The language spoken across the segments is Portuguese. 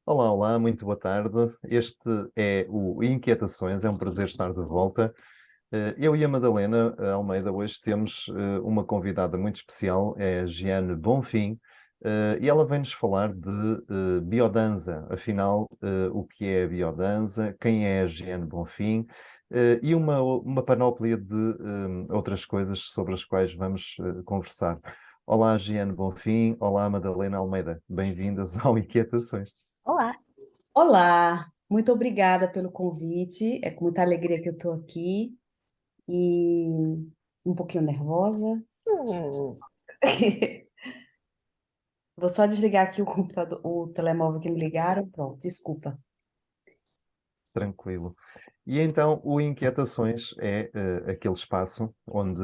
Olá, olá, muito boa tarde. Este é o Inquietações, é um prazer estar de volta. Eu e a Madalena Almeida hoje temos uma convidada muito especial, é a Giane Bonfim, e ela vem-nos falar de biodanza. Afinal, o que é a biodanza, quem é a Giane Bonfim, e uma panóplia de outras coisas sobre as quais vamos conversar. Olá, Giane Bonfim, olá, Madalena Almeida, bem-vindas ao Inquietações. Olá. Olá, muito obrigada pelo convite. É com muita alegria que eu estou aqui e um pouquinho nervosa. Hum, Vou só desligar aqui o computador, o telemóvel que me ligaram. Pronto, desculpa. Tranquilo. E então, o Inquietações é aquele espaço onde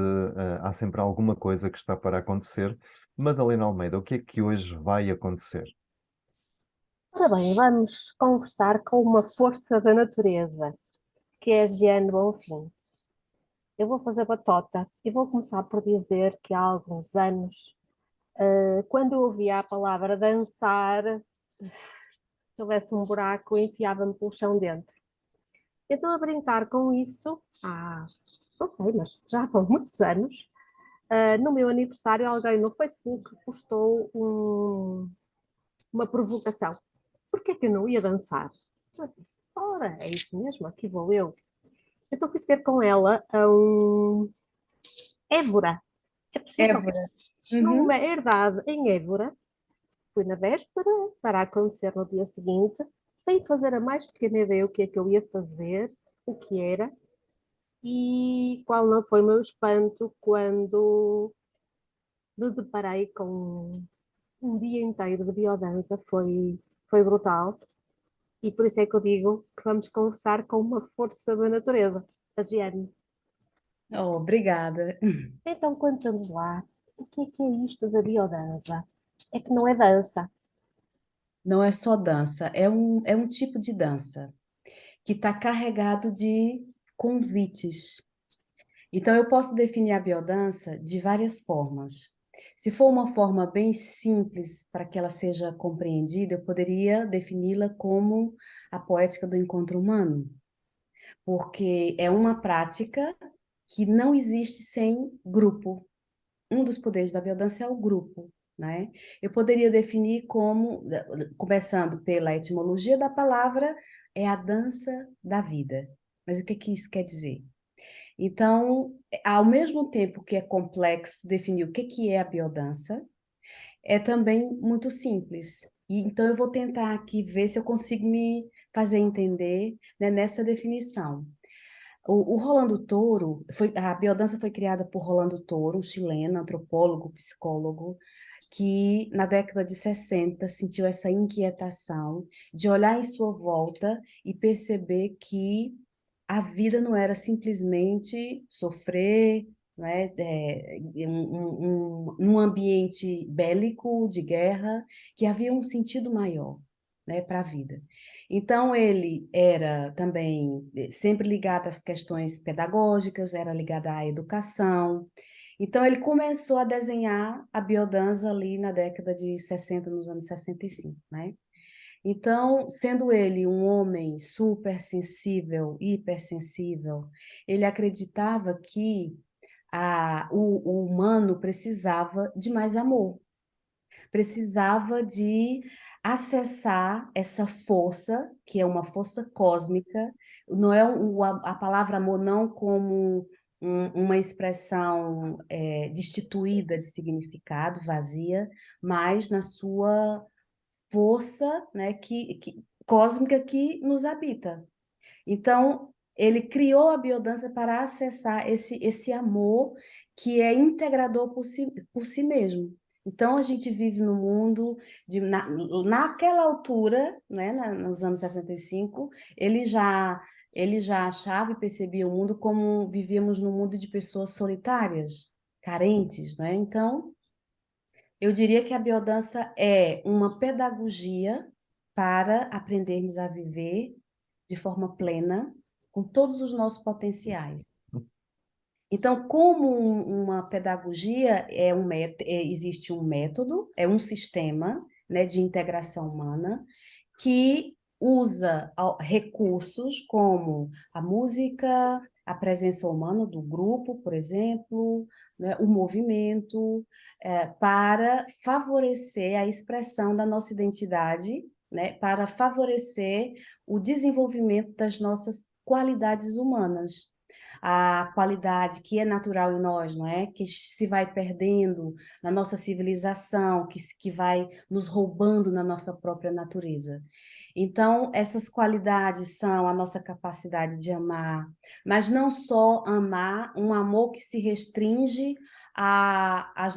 há sempre alguma coisa que está para acontecer. Madalena Almeida, o que é que hoje vai acontecer? Ora bem, vamos conversar com uma força da natureza, que é a Giane Bonfim. Eu vou fazer batota e vou começar por dizer que há alguns anos, quando eu ouvia a palavra dançar, se houvesse um buraco, eu enfiava-me pelo chão dentro. Eu estou a brincar com isso há, não sei, mas já há muitos anos. No meu aniversário, alguém no Facebook postou uma provocação. Por que é que eu não ia dançar? Eu disse, ora, é isso mesmo, aqui vou eu. Então fui ter com ela a Évora. É possível? Évora. Numa Uhum. herdade em Évora, fui na véspera para acontecer no dia seguinte, sem fazer a mais pequena ideia o que é que eu ia fazer, o que era, e qual não foi o meu espanto quando me deparei com um dia inteiro de biodança. Foi brutal. E por isso é que eu digo que vamos conversar com uma força da natureza, a Giane. Oh, obrigada. Então, conta-nos lá, o que é isto da biodança? É que não é dança. Não é só dança, é um tipo de dança que está carregado de convites. Então, eu posso definir a biodança de várias formas. Se for uma forma bem simples para que ela seja compreendida, eu poderia defini-la como a poética do encontro humano, porque é uma prática que não existe sem grupo. Um dos poderes da biodança é o grupo, né? Eu poderia definir como, começando pela etimologia da palavra, é a dança da vida. Mas o que que isso quer dizer? Então, ao mesmo tempo que é complexo definir o que é a biodança, é também muito simples. E, então, eu vou tentar aqui ver se eu consigo me fazer entender, né, nessa definição. O Rolando Toro, a biodança foi criada por Rolando Toro, um chileno, antropólogo, psicólogo, que na década de 60 sentiu essa inquietação de olhar em sua volta e perceber que a vida não era simplesmente sofrer, né, num ambiente bélico, de guerra, que havia um sentido maior, né, para a vida. Então, ele era também sempre ligado às questões pedagógicas, era ligado à educação. Então, ele começou a desenhar a biodança ali na década de 60, nos anos 65, né? Então, sendo ele um homem super sensível, hipersensível, ele acreditava que o humano precisava de mais amor, precisava de acessar essa força, que é uma força cósmica, não é a palavra amor não como uma expressão destituída de significado, vazia, mas na sua força, né, cósmica que nos habita. Então, ele criou a biodança para acessar esse amor que é integrador por si mesmo. Então, a gente vive no mundo, naquela altura, né, nos anos 65, ele já achava e percebia o mundo como vivíamos num mundo de pessoas solitárias, carentes, né? Então, eu diria que a biodança é uma pedagogia para aprendermos a viver de forma plena, com todos os nossos potenciais. Então, como uma pedagogia existe um método, é um sistema, né, de integração humana, que usa recursos como a música, a presença humana do grupo, por exemplo, né, o movimento, para favorecer a expressão da nossa identidade, né, para favorecer o desenvolvimento das nossas qualidades humanas. A qualidade que é natural em nós, não é? Que se vai perdendo na nossa civilização, que vai nos roubando na nossa própria natureza. Então, essas qualidades são a nossa capacidade de amar, mas não só amar, um amor que se restringe aos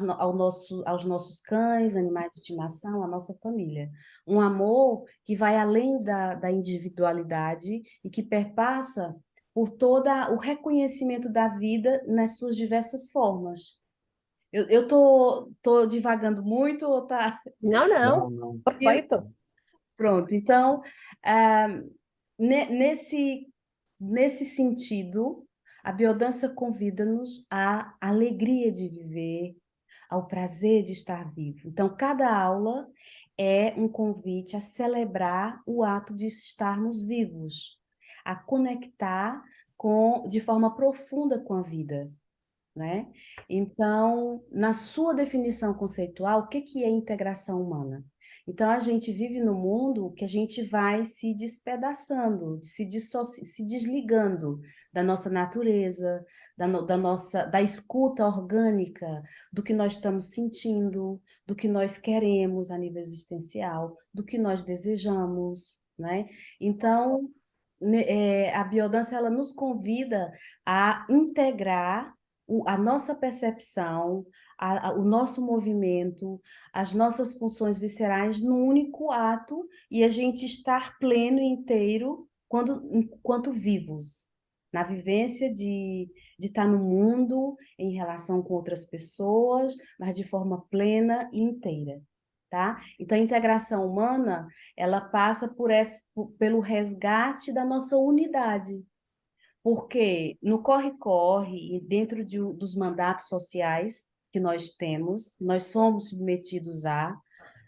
nossos cães, animais de estimação, à nossa família. Um amor que vai além da individualidade e que perpassa por todo o reconhecimento da vida nas suas diversas formas. Eu tô divagando muito ou tá? Não, Não, não, não. perfeito. Pronto, então, ah, nesse, nesse sentido, a biodança convida-nos à alegria de viver, ao prazer de estar vivo. Então, cada aula é um convite a celebrar o ato de estarmos vivos, a conectar de forma profunda com a vida, né? Então, na sua definição conceitual, o que é integração humana? Então, a gente vive no mundo que a gente vai se despedaçando, se desligando da nossa natureza, da escuta orgânica, do que nós estamos sentindo, do que nós queremos a nível existencial, do que nós desejamos, né? Então, a biodança, ela nos convida a integrar a nossa percepção, o nosso movimento, as nossas funções viscerais num único ato e a gente estar pleno e inteiro enquanto vivos, na vivência de estar no mundo, em relação com outras pessoas, mas de forma plena e inteira, tá? Então, a integração humana, ela passa pelo resgate da nossa unidade, porque no corre-corre e dentro dos mandatos sociais que nós temos, nós somos submetidos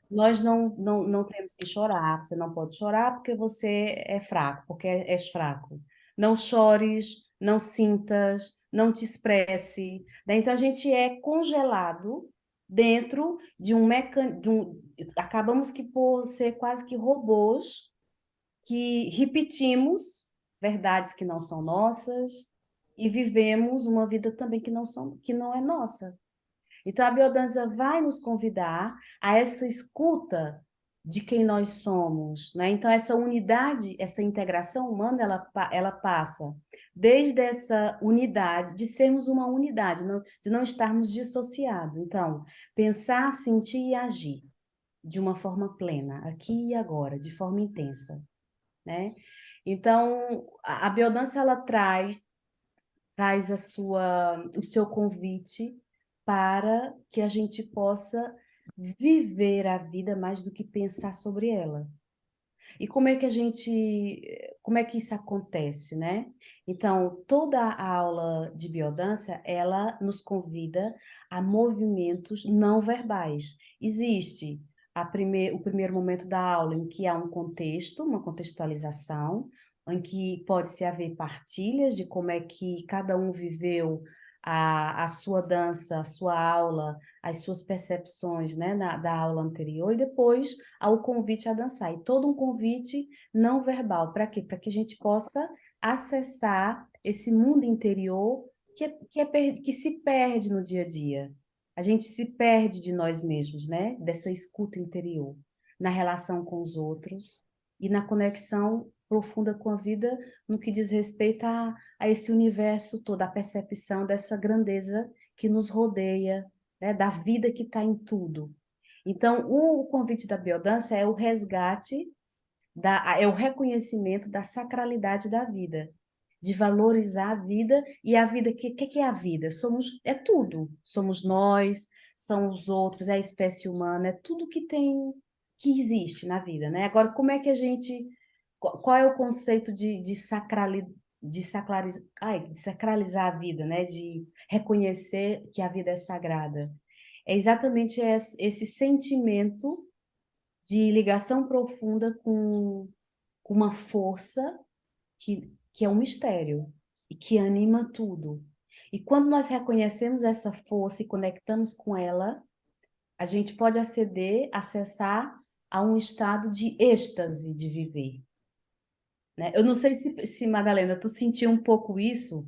nós não temos que chorar, você não pode chorar porque você é fraco, porque és fraco. Não chores, não sintas, não te expresse, né? Então a gente é congelado dentro de um mecanismo, acabamos que por ser quase que robôs que repetimos verdades que não são nossas e vivemos uma vida também que não é nossa. Então a biodança vai nos convidar a essa escuta de quem nós somos, né? Então essa unidade, essa integração humana, ela passa desde essa unidade, de sermos uma unidade, de não estarmos dissociados. Então, pensar, sentir e agir de uma forma plena, aqui e agora, de forma intensa, né? Então, a biodança ela traz o seu convite para que a gente possa viver a vida mais do que pensar sobre ela. E como é que isso acontece, né? Então, toda a aula de biodança, ela nos convida a movimentos não verbais. Existe o primeiro momento da aula em que há um contexto, uma contextualização, em que pode-se haver partilhas de como é que cada um viveu a sua dança, a sua aula, as suas percepções, né, da aula anterior, e depois ao convite a dançar. E todo um convite não verbal. Para quê? Para que a gente possa acessar esse mundo interior que se perde no dia a dia. A gente se perde de nós mesmos, né? Dessa escuta interior, na relação com os outros e na conexão profunda com a vida no que diz respeito a esse universo todo, a percepção dessa grandeza que nos rodeia, né? Da vida que está em tudo. Então, o convite da biodança é o resgate, é o reconhecimento da sacralidade da vida, de valorizar a vida e a vida, que é a vida? É tudo. Somos nós, são os outros, é a espécie humana, é tudo que existe na vida, né? Agora, como é que a gente, qual é o conceito de sacralizar a vida, né? De reconhecer que a vida é sagrada? É exatamente esse sentimento de ligação profunda com uma força que é um mistério e que anima tudo. E quando nós reconhecemos essa força e conectamos com ela, a gente pode acessar a um estado de êxtase de viver, né? Eu não sei se Madalena, tu sentiu um pouco isso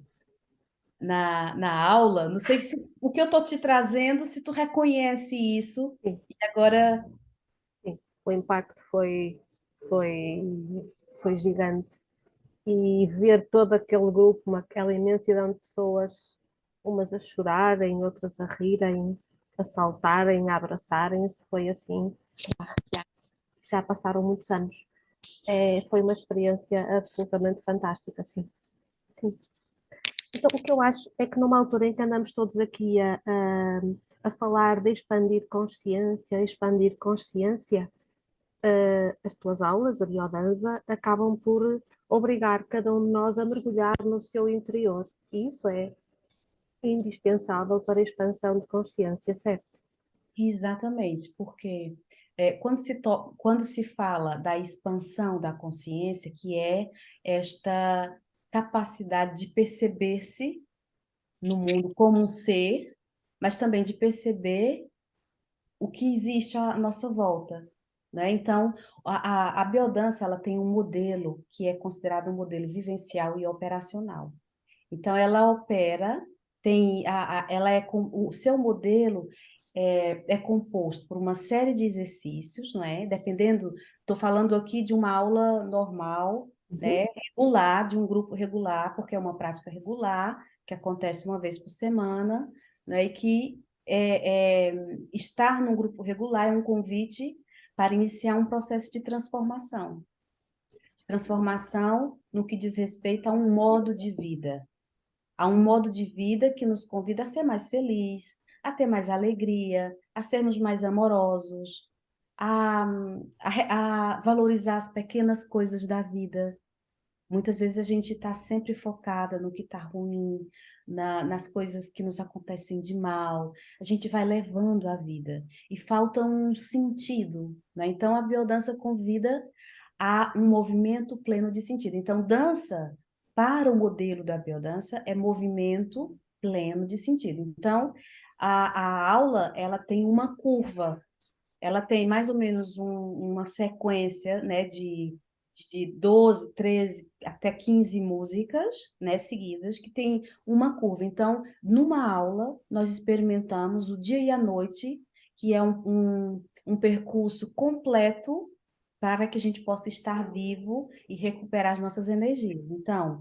na aula, não sei se o que eu estou te trazendo, se tu reconhece isso, Sim, e agora... sim. O impacto foi, foi gigante. E ver todo aquele grupo, aquela imensidão de pessoas, umas a chorarem, outras a rirem, a saltarem, a abraçarem-se, foi assim, já passaram muitos anos. Foi uma experiência absolutamente fantástica, sim. Sim. Então, o que eu acho é que numa altura em que andamos todos aqui a falar de expandir consciência, as tuas aulas, a biodança, acabam por obrigar cada um de nós a mergulhar no seu interior. E isso é indispensável para a expansão de consciência, certo? Exatamente, porque quando se fala da expansão da consciência, que é esta capacidade de perceber-se no mundo como um ser, mas também de perceber o que existe à nossa volta, né? Então, a biodança, ela tem um modelo que é considerado um modelo vivencial e operacional. Então, ela opera, ela o seu modelo é composto por uma série de exercícios, não é? Dependendo, estou falando aqui de uma aula normal, Uhum. né? Regular, de um grupo regular, porque é uma prática regular, que acontece uma vez por semana, né? E que estar num grupo regular é um convite para iniciar um processo de transformação no que diz respeito a um modo de vida. Há um modo de vida que nos convida a ser mais feliz, a ter mais alegria, a sermos mais amorosos, a, a valorizar as pequenas coisas da vida. Muitas vezes a gente está sempre focada no que está ruim, nas coisas que nos acontecem de mal. A gente vai levando a vida e falta um sentido, né? Então a biodança convida a um movimento pleno de sentido. Então, dança, para o modelo da biodança, é movimento pleno de sentido. Então, a aula, ela tem uma curva, ela tem mais ou menos uma sequência, né, de 12, 13, até 15 músicas, né, seguidas, que tem uma curva. Então, numa aula, nós experimentamos o dia e a noite, que é um percurso completo para que a gente possa estar vivo e recuperar as nossas energias. Então,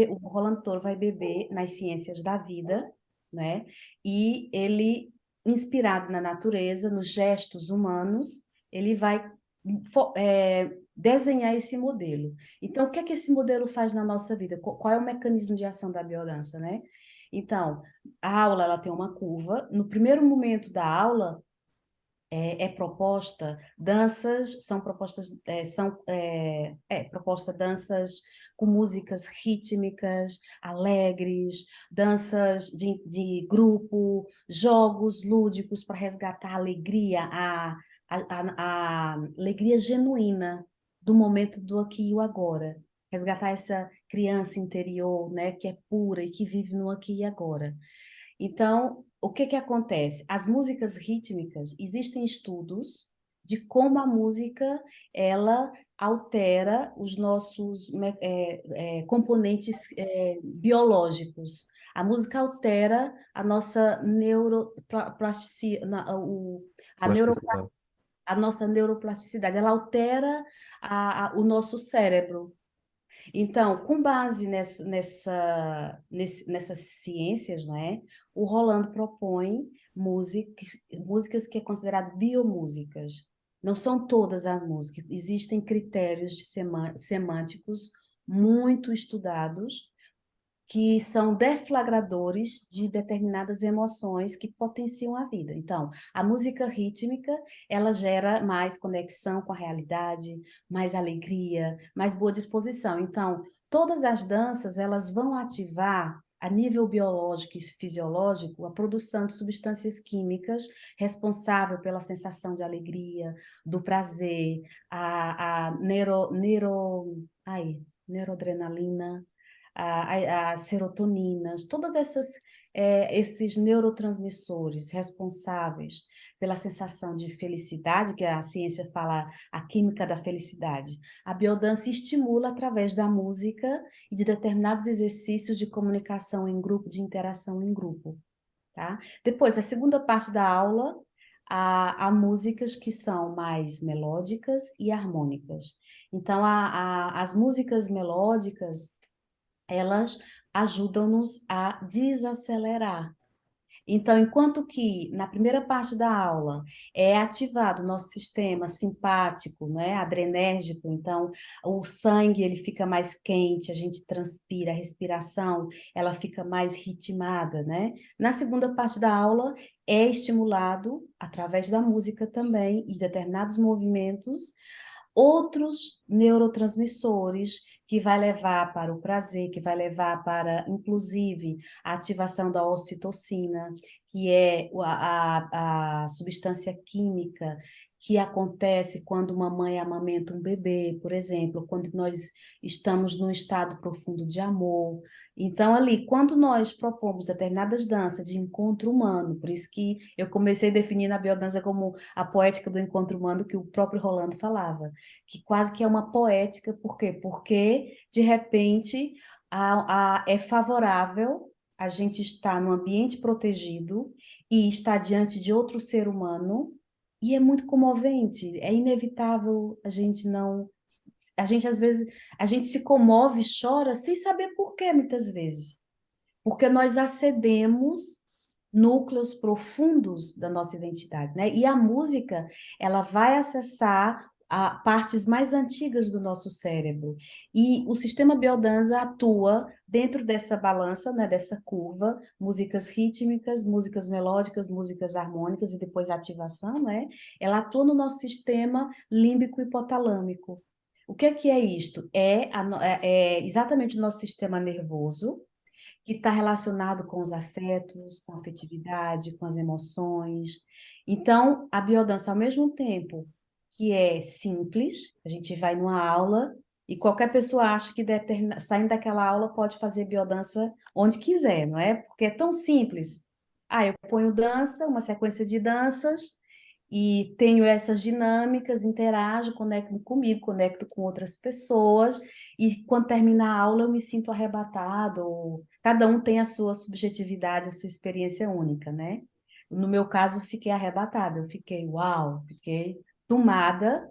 o Rolando Toro vai beber nas ciências da vida, né? E ele, inspirado na natureza, nos gestos humanos, ele vai desenhar esse modelo. Então, o que é que esse modelo faz na nossa vida? Qual é o mecanismo de ação da biodança, né? Então, a aula ela tem uma curva. No primeiro momento da aula, proposta danças, são propostas, proposta danças com músicas rítmicas, alegres, danças de grupo, jogos lúdicos para resgatar a alegria, a alegria genuína do momento do aqui e o agora. Resgatar essa criança interior, né, que é pura e que vive no aqui e agora. Então, o que que acontece? As músicas rítmicas, existem estudos de como a música, ela altera os nossos componentes biológicos. A música altera a nossa Plasticidade. a nossa neuroplasticidade, ela altera o nosso cérebro. Então, com base nessas ciências, né, o Rolando propõe músicas que é considerado biomúsicas. Não são todas as músicas, existem critérios semânticos muito estudados que são deflagradores de determinadas emoções que potenciam a vida. Então, a música rítmica, ela gera mais conexão com a realidade, mais alegria, mais boa disposição. Então, todas as danças, elas vão ativar a nível biológico e fisiológico, a produção de substâncias químicas responsável pela sensação de alegria, do prazer, neuroadrenalina, as serotoninas, todas esses neurotransmissores responsáveis pela sensação de felicidade, que a ciência fala a química da felicidade. A biodança estimula através da música e de determinados exercícios de comunicação em grupo, de interação em grupo. Tá? Depois, a segunda parte da aula, há músicas que são mais melódicas e harmônicas. Então, as músicas melódicas, elas ajudam-nos a desacelerar. Então, enquanto que na primeira parte da aula é ativado o nosso sistema simpático, né, adrenérgico, então o sangue ele fica mais quente, a gente transpira, a respiração ela fica mais ritmada, né? Na segunda parte da aula é estimulado através da música também e de determinados movimentos outros neurotransmissores que vai levar para o prazer, que vai levar para, inclusive, a ativação da ocitocina, que é a substância química que acontece quando uma mãe amamenta um bebê, por exemplo, quando nós estamos num estado profundo de amor. Então, ali, quando nós propomos determinadas danças de encontro humano, por isso que eu comecei definindo a biodança como a poética do encontro humano que o próprio Rolando falava, que quase que é uma poética, por quê? Porque, de repente, é favorável a gente estar num ambiente protegido e estar diante de outro ser humano, e é muito comovente, é inevitável a gente não... A gente, às vezes, a gente se comove, chora, sem saber por quê, muitas vezes. Porque nós acedemos núcleos profundos da nossa identidade, né? E a música, ela vai acessar partes mais antigas do nosso cérebro. E o sistema biodança atua dentro dessa balança, né, dessa curva, músicas rítmicas, músicas melódicas, músicas harmônicas e depois a ativação, né? Ela atua no nosso sistema límbico hipotalâmico. O que é isto? É exatamente o nosso sistema nervoso, que está relacionado com os afetos, com a afetividade, com as emoções. Então, a biodança, ao mesmo tempo que é simples, a gente vai numa aula e qualquer pessoa acha que saindo daquela aula pode fazer biodança onde quiser, não é? Porque é tão simples. Eu ponho dança, uma sequência de danças, e tenho essas dinâmicas, interajo, conecto comigo, conecto com outras pessoas, e quando termina a aula eu me sinto arrebatado. Cada um tem a sua subjetividade, a sua experiência única, né? No meu caso, eu fiquei arrebatada, eu fiquei, uau, fiquei tomada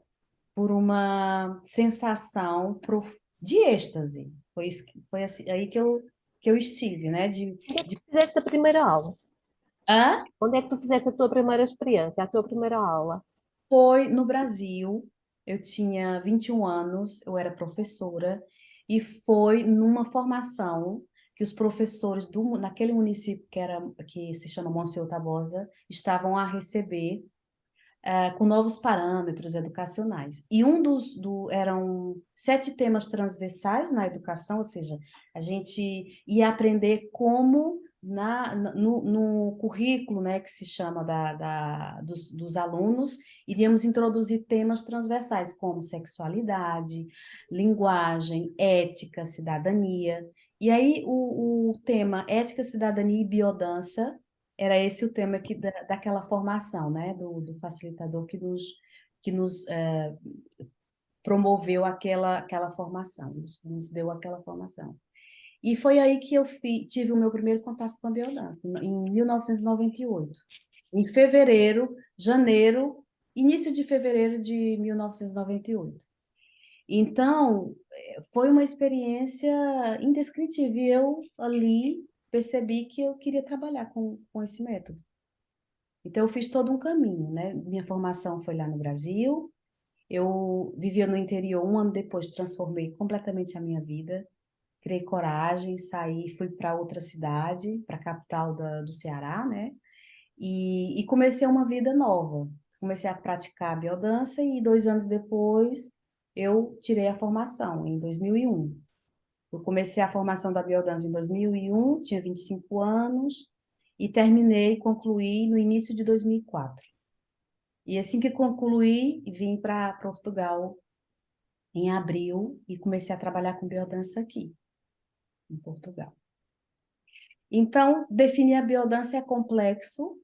por uma sensação de êxtase. Foi assim, aí que eu estive, né? Onde é que tu fizeste a primeira aula? Hã? Onde é que tu fizeste a tua primeira experiência, a tua primeira aula? Foi no Brasil, eu tinha 21 anos, eu era professora, e foi numa formação que os professores naquele município que se chama Monsenhor Tabosa estavam a receber com novos parâmetros educacionais. E eram 7 temas transversais na educação, ou seja, a gente ia aprender como no currículo, né, que se chama dos alunos, iríamos introduzir temas transversais, como sexualidade, linguagem, ética, cidadania. E aí o tema ética, cidadania e biodança era esse o tema daquela formação, né, do facilitador que nos promoveu aquela formação, nos deu aquela formação. E foi aí que eu tive o meu primeiro contato com a biodança, em 1998. Em início de fevereiro de 1998. Então, foi uma experiência indescritível. E eu, ali, percebi que eu queria trabalhar com esse método. Então, eu fiz todo um caminho, né? Minha formação foi lá no Brasil, eu vivia no interior, um ano depois transformei completamente a minha vida, criei coragem, saí, fui para outra cidade, para a capital do Ceará, né? E comecei uma vida nova. Comecei a praticar biodança e 2 anos depois eu tirei a formação, em 2001. Eu comecei a formação da biodança em 2001, tinha 25 anos, e terminei, concluí no início de 2004. E assim que concluí, vim para Portugal em abril e comecei a trabalhar com biodança aqui, em Portugal. Então, definir a biodança é complexo,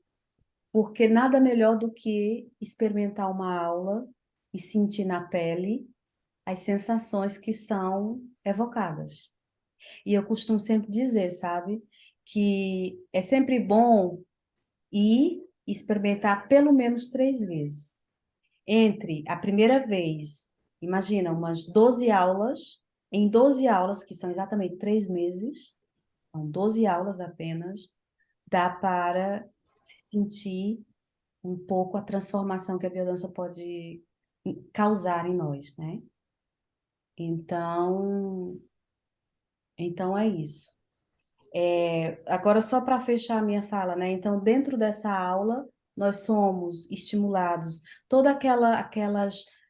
porque nada melhor do que experimentar uma aula e sentir na pele as sensações que são evocadas. E eu costumo sempre dizer, sabe, que é sempre bom ir experimentar pelo menos 3 vezes. Entre a primeira vez, imagina, umas 12 aulas, em 12 aulas, que são exatamente 3 meses, são 12 aulas apenas, dá para se sentir um pouco a transformação que a biodança pode causar em nós, né? Então, então é isso. Agora, só para fechar a minha fala, né? Então, dentro dessa aula, nós somos estimulados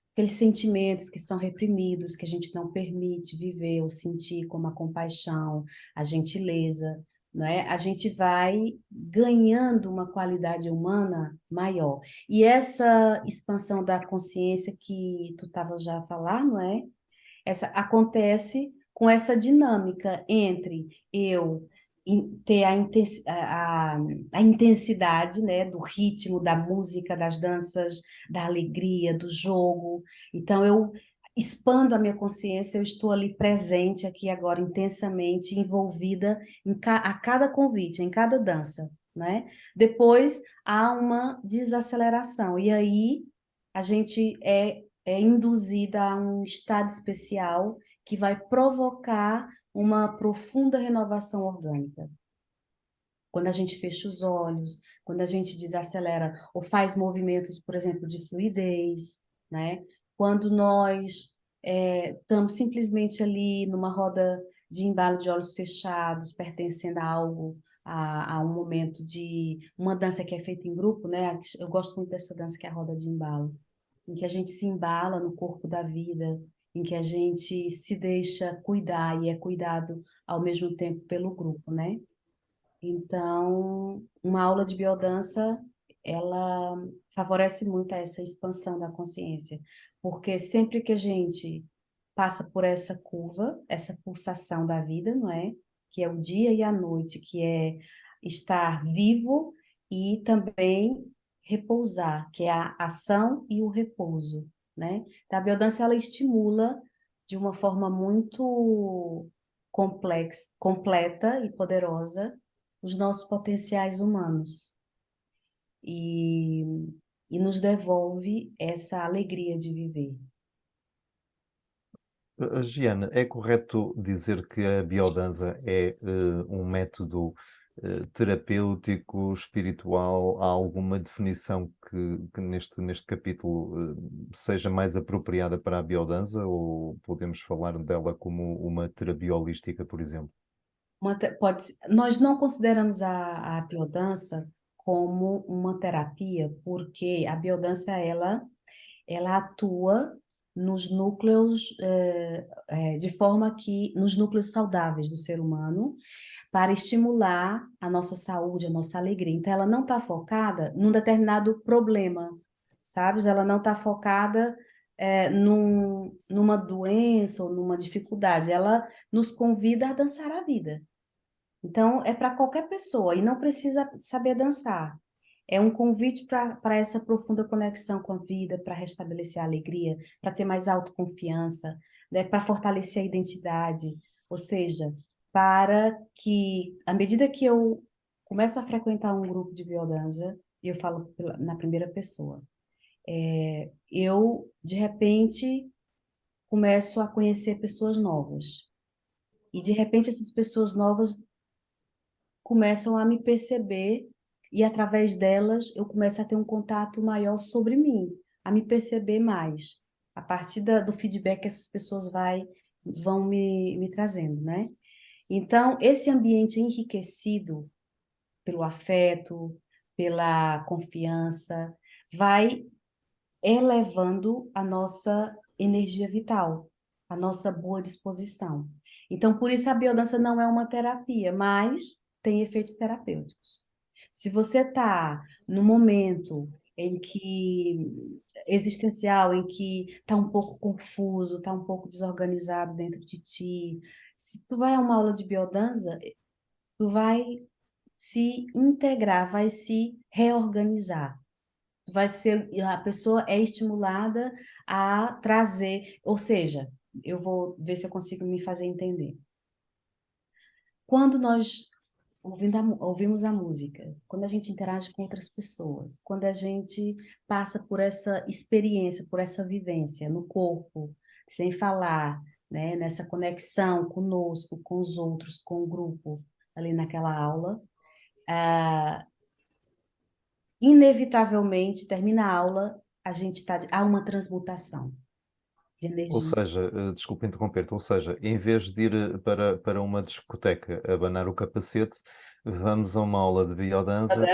aqueles sentimentos que são reprimidos, que a gente não permite viver ou sentir, como a compaixão, a gentileza, não é? A gente vai ganhando uma qualidade humana maior. E essa expansão da consciência que tu estava já a falar, não é? Essa acontece com essa dinâmica entre eu ter a intensidade, né, do ritmo, da música, das danças, da alegria, do jogo. Então, eu expando a minha consciência, eu estou ali presente aqui agora, intensamente envolvida a cada convite, em cada dança, né? Depois, há uma desaceleração, e aí a gente é induzida a um estado especial que vai provocar uma profunda renovação orgânica. Quando a gente fecha os olhos, quando a gente desacelera ou faz movimentos, por exemplo, de fluidez, né? Quando nós estamos simplesmente ali numa roda de embalo de olhos fechados, pertencendo a algo, a um momento de uma dança que é feita em grupo, né? Eu gosto muito dessa dança que é a roda de embalo, em que a gente se embala no corpo da vida, em que a gente se deixa cuidar e é cuidado ao mesmo tempo pelo grupo, né? Então, uma aula de biodança, ela favorece muito essa expansão da consciência, porque sempre que a gente passa por essa curva, essa pulsação da vida, não é? Que é o dia e a noite, que é estar vivo e também repousar, que é a ação e o repouso, né? Então, a biodança, ela estimula de uma forma muito complexa, completa e poderosa os nossos potenciais humanos e, e nos devolve essa alegria de viver. Giana, é correto dizer que a biodança é um método terapêutico, espiritual? Há alguma definição que neste capítulo seja mais apropriada para a biodança, ou podemos falar dela como uma terapia holística, por exemplo? Nós não consideramos a biodança como uma terapia, porque a biodança, ela atua nos núcleos, de forma que, nos núcleos saudáveis do ser humano, para estimular a nossa saúde, a nossa alegria. Então, ela não está focada num determinado problema, sabe? Ela não está focada numa doença ou numa dificuldade. Ela nos convida a dançar a vida. Então, é para qualquer pessoa e não precisa saber dançar. É um convite para essa profunda conexão com a vida, para restabelecer a alegria, para ter mais autoconfiança, né, para fortalecer a identidade. Ou seja, para que, à medida que eu começo a frequentar um grupo de biodança, e eu falo na primeira pessoa, eu, de repente, começo a conhecer pessoas novas. E, de repente, essas pessoas novas começam a me perceber e através delas eu começo a ter um contato maior sobre mim, a me perceber mais, a partir do feedback que essas pessoas vão me trazendo, né? Então, esse ambiente enriquecido pelo afeto, pela confiança, vai elevando a nossa energia vital, a nossa boa disposição. Então, por isso a biodança não é uma terapia, mas tem efeitos terapêuticos. Se você está no momento em que existencial, em que está um pouco confuso, está um pouco desorganizado dentro de ti, se tu vai a uma aula de biodança, tu vai se integrar, vai se reorganizar. Vai ser, a pessoa é estimulada a trazer, ou seja, eu vou ver se eu consigo me fazer entender. Quando nós ouvimos a música, quando a gente interage com outras pessoas, quando a gente passa por essa experiência, por essa vivência no corpo, sem falar, né, nessa conexão conosco, com os outros, com o grupo, ali naquela aula, inevitavelmente, termina a aula, há uma transmutação de Ou energia. seja, desculpa interromper-te, ou seja, em vez de ir para uma discoteca abanar o capacete, vamos a uma aula de biodança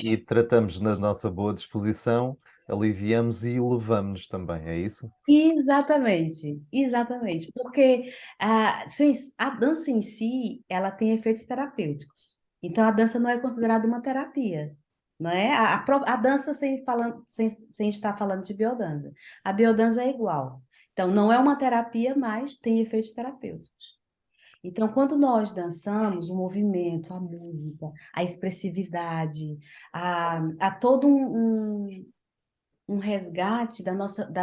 e tratamos na nossa boa disposição, aliviamos e elevamos também, é isso? Exatamente, exatamente, porque a dança em si, ela tem efeitos terapêuticos. Então, a dança não é considerada uma terapia, não é? A dança sem estar falando de biodança. A biodança é igual. Então, não é uma terapia, mas tem efeitos terapêuticos. Então, quando nós dançamos, o movimento, a música, a expressividade, há todo um resgate da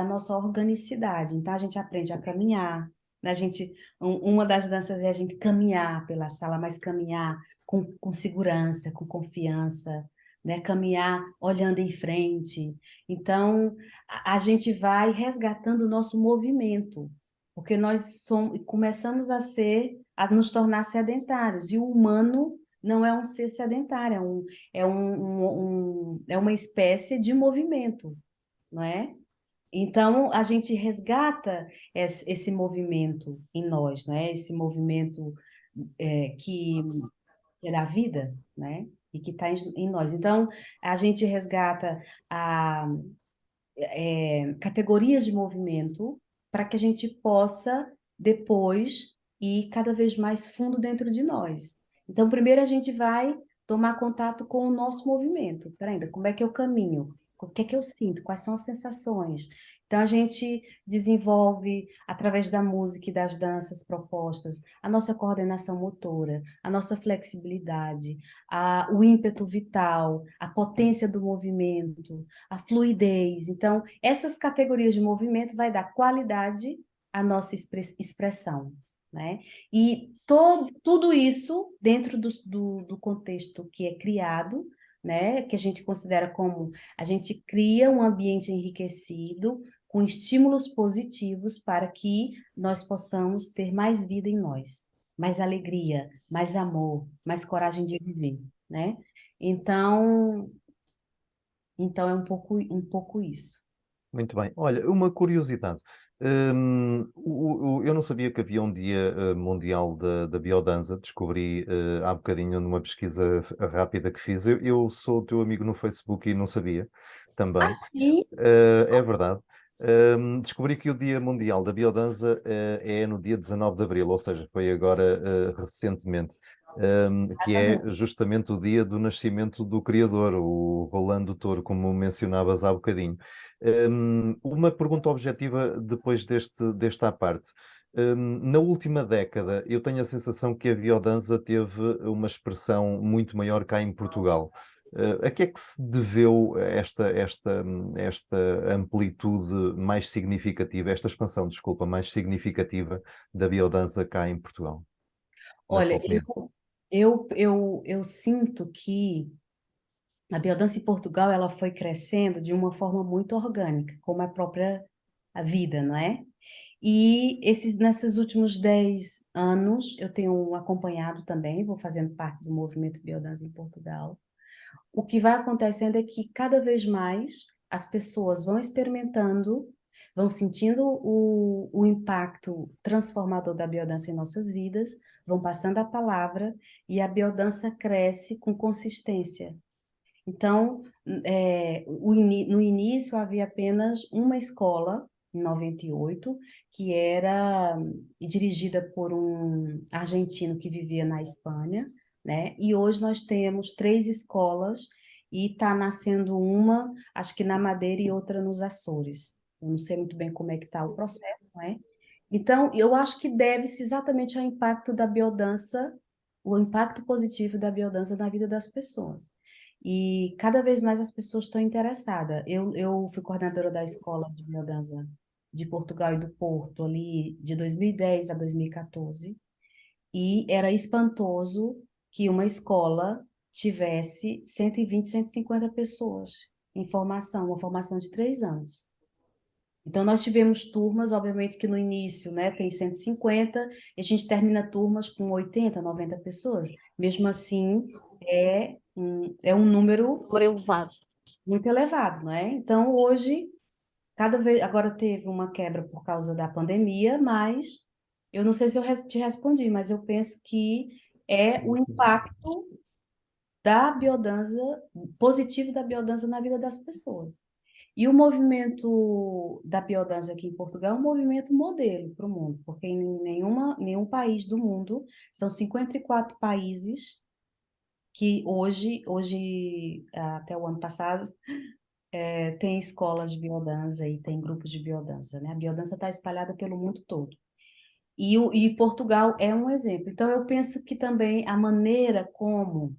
nossa organicidade. Então, a gente aprende a caminhar, né? Uma das danças é a gente caminhar pela sala, mas caminhar com segurança, com confiança, né? Caminhar olhando em frente. Então, a gente vai resgatando o nosso movimento, porque começamos a nos tornar sedentários, e o humano não é um ser sedentário, é uma espécie de movimento, não é? Então, a gente resgata esse movimento em nós, não é? Esse movimento que é da vida, né? E que está em nós. Então, a gente resgata categorias de movimento para que a gente possa depois ir cada vez mais fundo dentro de nós. Então, primeiro a gente vai tomar contato com o nosso movimento. Peraí, como é que eu caminho? O que é que eu sinto? Quais são as sensações? Então, a gente desenvolve, através da música e das danças propostas, a nossa coordenação motora, a nossa flexibilidade, o ímpeto vital, a potência do movimento, a fluidez. Então, essas categorias de movimento vai dar qualidade à nossa expressão, né? E tudo isso dentro do contexto que é criado, né? Que a gente considera como a gente cria um ambiente enriquecido com estímulos positivos para que nós possamos ter mais vida em nós, mais alegria, mais amor, mais coragem de viver, né? Então, é um pouco isso. Muito bem. Olha, uma curiosidade. Eu não sabia que havia um dia mundial da biodança. Descobri há bocadinho numa pesquisa rápida que fiz. Eu sou teu amigo no Facebook e não sabia também. Assim, É verdade. Descobri que o Dia Mundial da Biodança é no dia 19 de Abril, ou seja, foi agora recentemente, que é justamente o dia do nascimento do criador, o Rolando Touro, como mencionavas há bocadinho. Uma pergunta objetiva depois desta à parte. Na última década, eu tenho a sensação que a biodança teve uma expressão muito maior cá em Portugal. A que é que se deveu esta amplitude mais significativa, esta expansão, desculpa, mais significativa da biodança cá em Portugal, na tua olha, opinião? eu sinto que a biodança em Portugal ela foi crescendo de uma forma muito orgânica, como a vida, não é? E nesses últimos 10 anos, eu tenho acompanhado também, vou fazendo parte do movimento Biodança em Portugal. O que vai acontecendo é que cada vez mais as pessoas vão experimentando, vão sentindo o impacto transformador da biodança em nossas vidas, vão passando a palavra e a biodança cresce com consistência. Então, no início havia apenas uma escola em 98, que era dirigida por um argentino que vivia na Espanha, né? E hoje nós temos 3 escolas e está nascendo uma, acho que na Madeira e outra nos Açores. Eu não sei muito bem como é que está o processo, né? Então, eu acho que deve-se exatamente ao impacto da biodança, o impacto positivo da biodança na vida das pessoas. E cada vez mais as pessoas estão interessadas. Eu fui coordenadora da escola de biodança de Portugal e do Porto, ali de 2010 a 2014, e era espantoso que uma escola tivesse 120, 150 pessoas em formação, uma formação de 3 anos. Então, nós tivemos turmas, obviamente que no início, né, tem 150, e a gente termina turmas com 80, 90 pessoas. Mesmo assim, é um número Número elevado. muito elevado, não é? Então, hoje, cada vez, agora teve uma quebra por causa da pandemia, mas eu não sei se eu te respondi, mas eu penso que é Sim, o sim. impacto da biodança, positivo da biodança na vida das pessoas. E o movimento da biodança aqui em Portugal é um movimento modelo para o mundo, porque em nenhum país do mundo, são 54 países que hoje até o ano passado, tem escolas de biodança e tem grupos de biodança, né? A biodança está espalhada pelo mundo todo. E Portugal é um exemplo. Então, eu penso que também a maneira como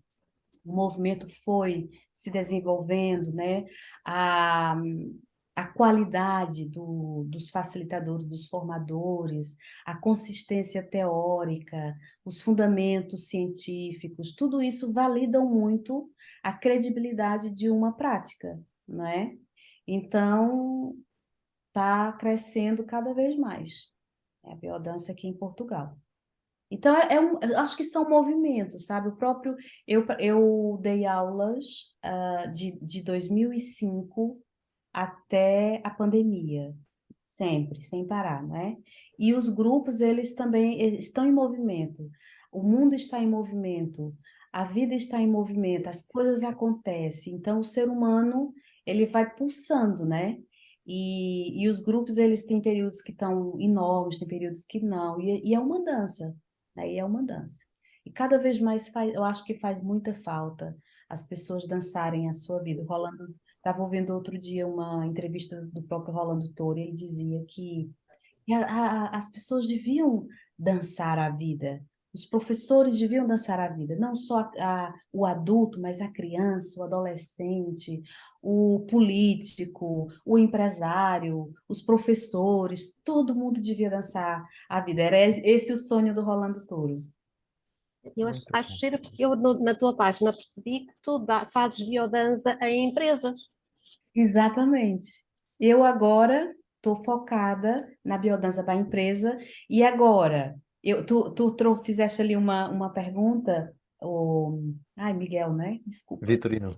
o movimento foi se desenvolvendo, né? A, a qualidade dos facilitadores, dos formadores, a consistência teórica, os fundamentos científicos, tudo isso validam muito a credibilidade de uma prática, não é? Então, está crescendo cada vez mais, né, a biodança aqui em Portugal. Então, eu acho que são movimentos, sabe? Eu dei aulas de 2005 até a pandemia, sempre, sem parar, não é? E os grupos, eles também estão em movimento. O mundo está em movimento, a vida está em movimento, as coisas acontecem. Então, o ser humano, ele vai pulsando, né? E os grupos, eles têm períodos que estão enormes, tem períodos que não, e é uma dança, né? E é uma dança. E cada vez mais eu acho que faz muita falta as pessoas dançarem a sua vida. O Rolando estava ouvindo outro dia uma entrevista do próprio Rolando Toro, e ele dizia que as pessoas deviam dançar a vida, os professores deviam dançar a vida, não só o adulto, mas a criança, o adolescente, o político, o empresário, os professores, todo mundo devia dançar a vida. Era esse o sonho do Rolando Toro. Eu Muito acho bom. giro porque eu na tua página percebi que tu fazes biodança em empresas. Exatamente. Eu agora estou focada na biodança para a empresa. E agora, tu fizeste ali uma pergunta, ai, Miguel, né? Desculpa. Vitorino.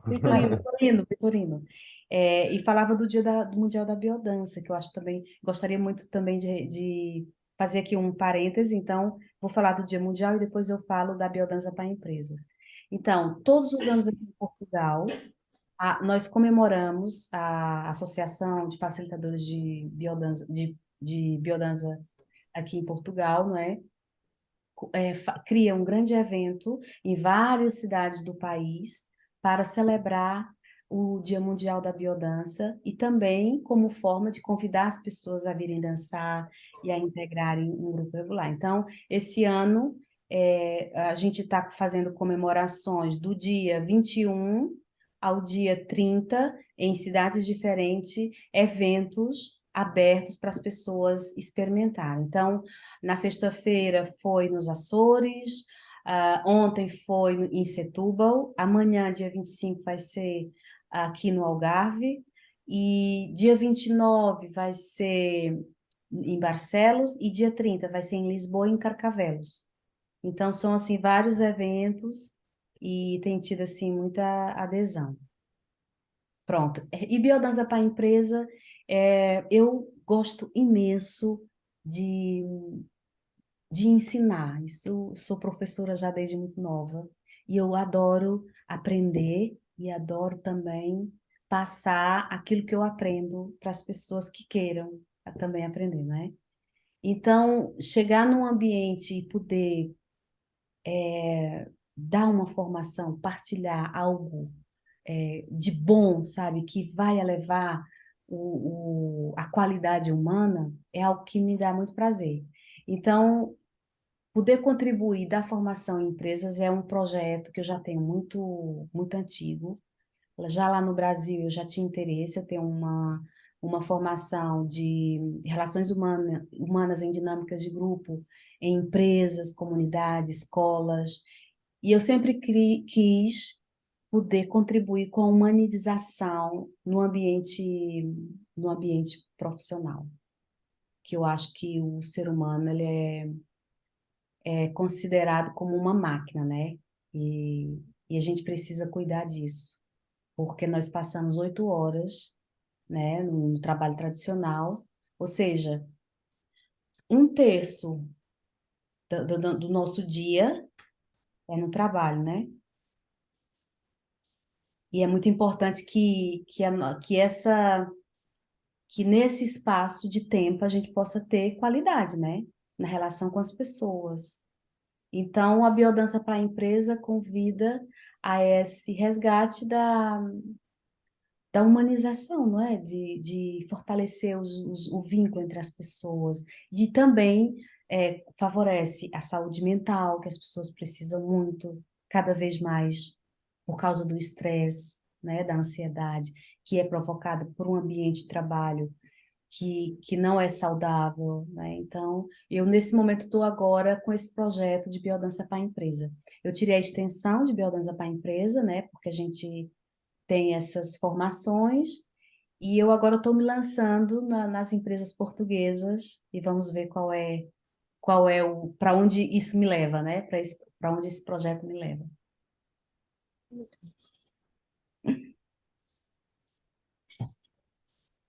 Vitorino. E falava do Dia do Mundial da Biodança, que eu acho também, gostaria muito também de fazer aqui um parêntese, então vou falar do Dia Mundial e depois eu falo da biodança para empresas. Então, todos os anos aqui em Portugal, nós comemoramos a Associação de Facilitadores de Biodança aqui em Portugal, não é? Cria um grande evento em várias cidades do país para celebrar o Dia Mundial da Biodança e também como forma de convidar as pessoas a virem dançar e a integrarem um grupo regular. Então, esse ano, a gente está fazendo comemorações do dia 21 ao dia 30, em cidades diferentes, eventos abertos para as pessoas experimentarem. Então, na sexta-feira foi nos Açores, ontem foi em Setúbal, amanhã, dia 25, vai ser aqui no Algarve, e dia 29 vai ser em Barcelos, e dia 30 vai ser em Lisboa e em Carcavelos. Então, são, assim, vários eventos e tem tido, assim, muita adesão. Pronto. E biodança para a empresa, eu gosto imenso de de ensinar. Isso, sou professora já desde muito nova e eu adoro aprender e adoro também passar aquilo que eu aprendo para as pessoas que queiram também aprender, né? Então, chegar num ambiente e poder dar uma formação, partilhar algo de bom, sabe, que vai elevar a qualidade humana, é algo que me dá muito prazer. Então, poder contribuir da formação em empresas é um projeto que eu já tenho muito antigo. Já lá no Brasil eu já tinha interesse, eu tenho uma formação de relações humanas em dinâmicas de grupo, em empresas, comunidades, escolas, e eu sempre quis poder contribuir com a humanização no ambiente profissional, que eu acho que o ser humano ele é considerado como uma máquina, né? E a gente precisa cuidar disso, porque nós passamos 8 horas, né, no trabalho tradicional, ou seja, 1/3 do nosso dia é no trabalho, né? E é muito importante que nesse espaço de tempo a gente possa ter qualidade, né? Na relação com as pessoas. Então, a biodança para a empresa convida a esse resgate da humanização, não é? De fortalecer o vínculo entre as pessoas. E também favorece a saúde mental, que as pessoas precisam muito, cada vez mais, por causa do estresse, né? Da ansiedade, que é provocada por um ambiente de trabalho que não é saudável, né? Então, eu nesse momento estou agora com esse projeto de biodança para a empresa. Eu tirei a extensão de biodança para a empresa, né? Porque a gente tem essas formações e eu agora estou me lançando nas empresas portuguesas e vamos ver qual é para onde isso me leva, né? Para onde esse projeto me leva.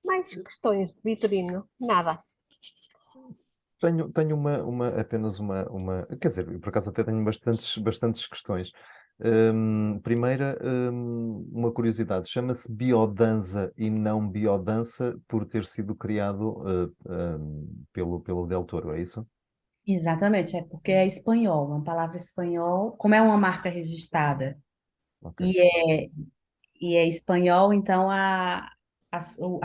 Mais questões, Vitorino? Nada. Tenho apenas quer dizer, por acaso até tenho bastantes questões. Primeira, uma curiosidade, chama-se biodanza e não biodança por ter sido criado pelo Del Toro, é isso? Exatamente, é porque é espanhol, uma palavra espanhol, como é uma marca registrada Ok, e é, e é espanhol, então a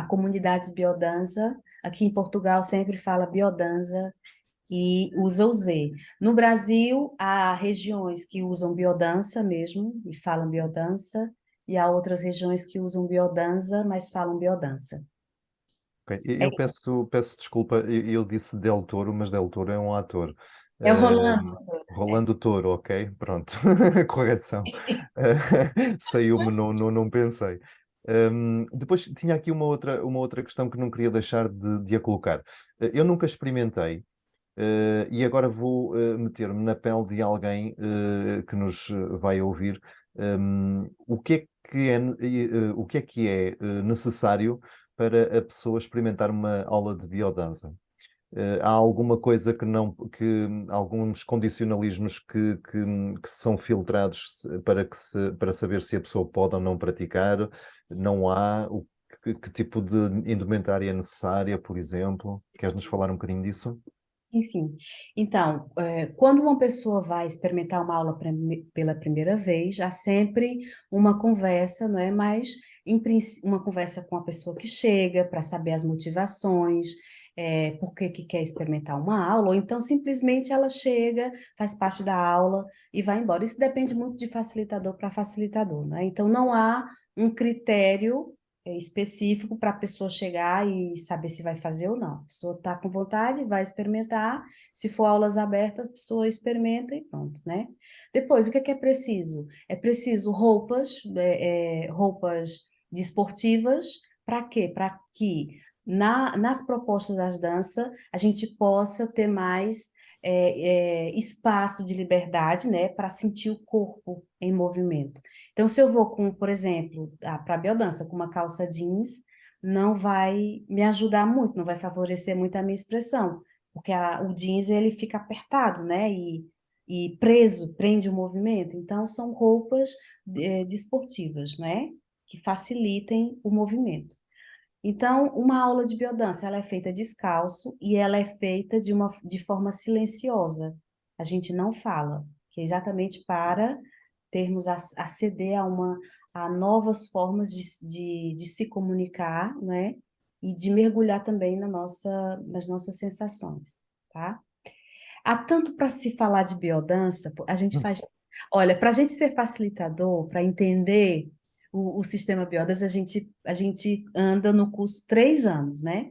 comunidade de biodança aqui em Portugal sempre fala biodança e usa o Z. No Brasil, há regiões que usam biodança mesmo e falam biodança, e há outras regiões que usam biodança, mas falam biodança. ok. E É, eu peço desculpa, eu disse Del Toro, mas Del Toro é um ator. é o Rolando. Rolando Toro, ok, pronto, correção. Saiu-me, não pensei. Depois tinha aqui uma outra questão que não queria deixar de a colocar. Eu nunca experimentei, e agora vou meter-me na pele de alguém que nos vai ouvir. O que é que é necessário para a pessoa experimentar uma aula de biodança? Há alguma coisa alguns condicionalismos que são filtrados para saber se a pessoa pode ou não praticar? Não há? Que tipo de indumentária é necessária, por exemplo? Queres-nos falar um bocadinho disso? Enfim, então, quando uma pessoa vai experimentar uma aula pela primeira vez, há sempre uma conversa, não é? Mas uma conversa com a pessoa que chega para saber as motivações, por que que quer experimentar uma aula, ou então simplesmente ela chega, faz parte da aula e vai embora. Isso depende muito de facilitador para facilitador, né? Então, não há um critério específico para a pessoa chegar e saber se vai fazer ou não. A pessoa está com vontade, vai experimentar. Se for aulas abertas, a pessoa experimenta e pronto, né? Depois, o que é preciso? É preciso roupas desportivas. Para quê? Para que nas propostas das danças a gente possa ter mais espaço de liberdade, né, para sentir o corpo em movimento. Então, se eu vou com, por exemplo, para a biodança, com uma calça jeans, não vai me ajudar muito, não vai favorecer muito a minha expressão, porque o jeans ele fica apertado, né, e preso, prende o movimento. Então, são roupas desportivas, né, que facilitem o movimento. Então, uma aula de biodança, ela é feita descalço e ela é feita de forma silenciosa. A gente não fala, que é exatamente para termos aceder a novas formas de se comunicar, né? E de mergulhar também nas nossas sensações, tá? Há tanto para se falar de biodança, a gente faz. Olha, para a gente ser facilitador, para entender o sistema biodança, a gente anda no curso 3 anos, né?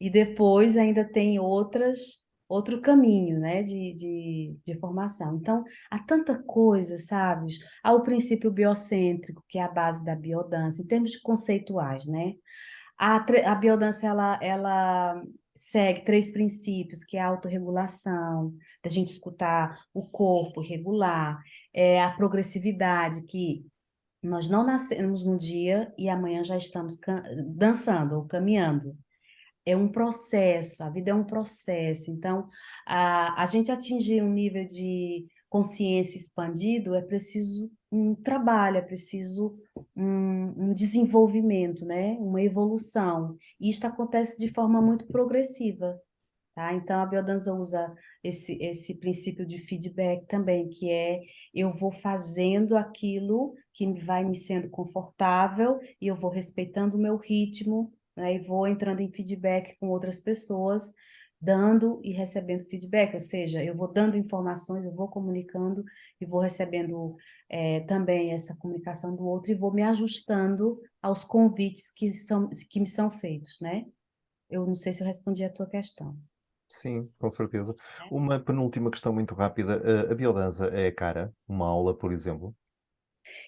E depois ainda tem outro caminho, né, de formação. Então, há tanta coisa, sabe? Há o princípio biocêntrico, que é a base da biodança, em termos conceituais, né? A biodança, ela segue 3 princípios, que é a autorregulação, da gente escutar o corpo, regular, a progressividade, que nós não nascemos no dia e amanhã já estamos dançando ou caminhando. É um processo, a vida é um processo. Então, a gente atingir um nível de consciência expandido é preciso um trabalho, é preciso um desenvolvimento, né? Uma evolução. E isto acontece de forma muito progressiva. Tá? Então, a biodança usa esse princípio de feedback também, que é eu vou fazendo aquilo que vai me sendo confortável e eu vou respeitando o meu ritmo, né? E vou entrando em feedback com outras pessoas, dando e recebendo feedback, ou seja, eu vou dando informações, eu vou comunicando e vou recebendo também essa comunicação do outro e vou me ajustando aos convites que me são feitos, né? Eu não sei se eu respondi a tua questão. Sim, com certeza. Uma penúltima questão muito rápida. A biodança é cara? Uma aula, por exemplo?